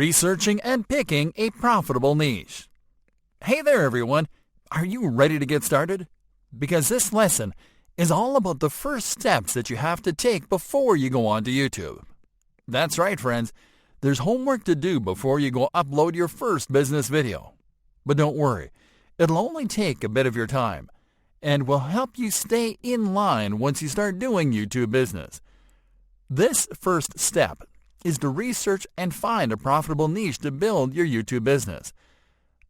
Researching and picking a profitable niche. Hey there everyone, are you ready to get started? Because this lesson is all about the first steps that you have to take before you go onto YouTube. That's right friends, there's homework to do before you go upload your first business video. But don't worry, it'll only take a bit of your time and will help you stay in line once you start doing YouTube business. This first step is to research and find a profitable niche to build your YouTube business.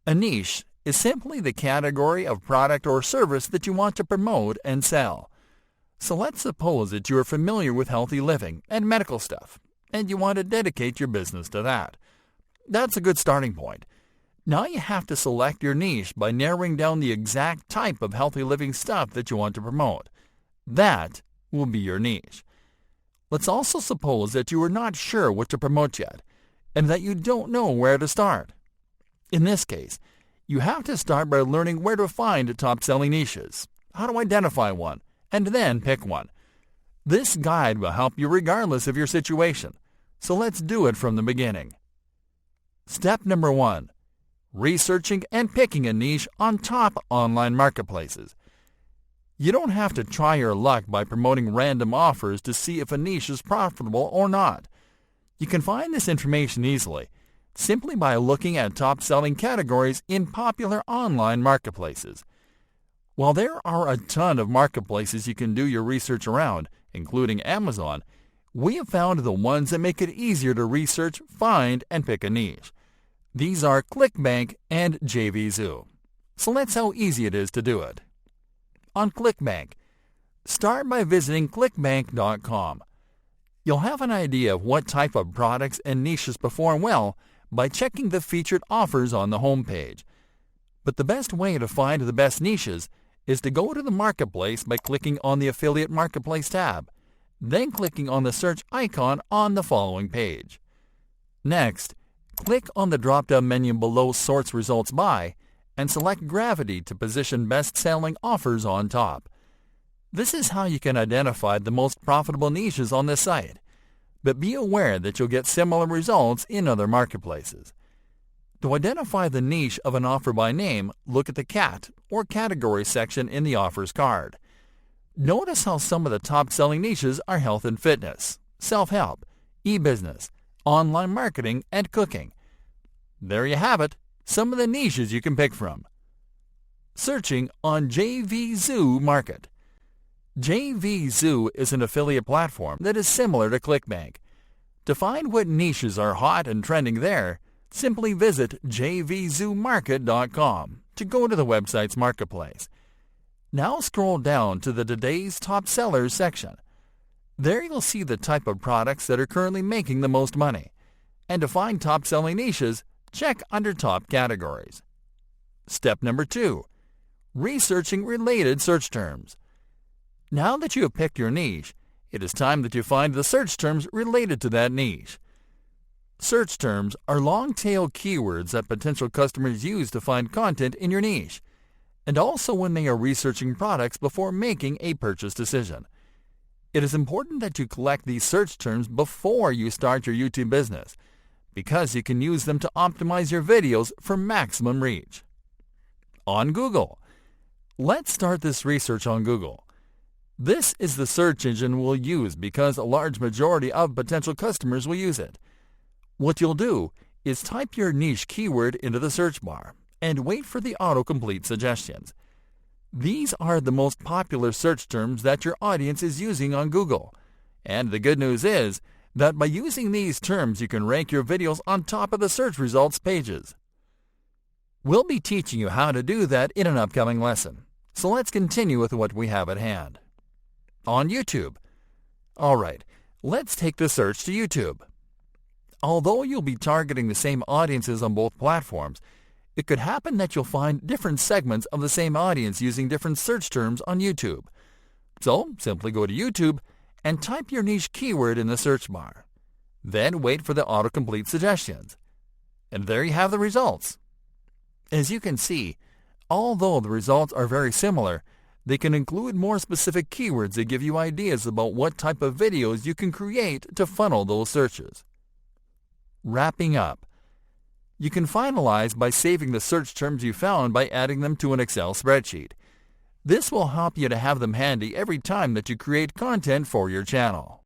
A niche is simply the category of product or service that you want to promote and sell. So let's suppose that you are familiar with healthy living and medical stuff, and you want to dedicate your business to that. That's a good starting point. Now you have to select your niche by narrowing down the exact type of healthy living stuff that you want to promote. That will be your niche. Let's also suppose that you are not sure what to promote yet, and that you don't know where to start. In this case, you have to start by learning where to find top-selling niches, how to identify one, and then pick one. This guide will help you regardless of your situation, so let's do it from the beginning. Step number 1. Researching and picking a niche on top online marketplaces. You don't have to try your luck by promoting random offers to see if a niche is profitable or not. You can find this information easily, simply by looking at top-selling categories in popular online marketplaces. While there are a ton of marketplaces you can do your research around, including Amazon, we have found the ones that make it easier to research, find, and pick a niche. These are ClickBank and JVZoo. So let's see how easy it is to do it. On ClickBank, start by visiting clickbank.com. You'll have an idea of what type of products and niches perform well by checking the featured offers on the homepage. But the best way to find the best niches is to go to the marketplace by clicking on the Affiliate Marketplace tab, then clicking on the search icon on the following page. Next, click on the drop-down menu below Sorts Results By and select Gravity to position best-selling offers on top. This is how you can identify the most profitable niches on this site, but be aware that you'll get similar results in other marketplaces. To identify the niche of an offer by name, look at the CAT or category section in the offers card. Notice how some of the top-selling niches are health and fitness, self-help, e-business, online marketing, and cooking. There you have it, some of the niches you can pick from. Searching on JVZoo Market. JVZoo is an affiliate platform that is similar to ClickBank. To find what niches are hot and trending there, simply visit jvzoomarket.com to go to the website's marketplace. Now scroll down to the Today's Top Sellers section. There you'll see the type of products that are currently making the most money. And to find top-selling niches, check under top categories. Step number 2. Researching related search terms. Now that you have picked your niche, it is time that you find the search terms related to that niche. Search terms are long-tail keywords that potential customers use to find content in your niche, and also when they are researching products before making a purchase decision. It is important that you collect these search terms before you start your YouTube business, because you can use them to optimize your videos for maximum reach. On Google. Let's start this research on Google. This is the search engine we'll use because a large majority of potential customers will use it. What you'll do is type your niche keyword into the search bar and wait for the autocomplete suggestions. These are the most popular search terms that your audience is using on Google. And the good news is that by using these terms you can rank your videos on top of the search results pages. We'll be teaching you how to do that in an upcoming lesson. So let's continue with what we have at hand. On YouTube. Alright, let's take the search to YouTube. Although you'll be targeting the same audiences on both platforms, it could happen that you'll find different segments of the same audience using different search terms on YouTube. So simply go to YouTube and type your niche keyword in the search bar. Then wait for the autocomplete suggestions. And there you have the results. As you can see, although the results are very similar, they can include more specific keywords that give you ideas about what type of videos you can create to funnel those searches. Wrapping up, You can finalize by saving the search terms you found by adding them to an Excel spreadsheet. This will help you to have them handy every time that you create content for your channel.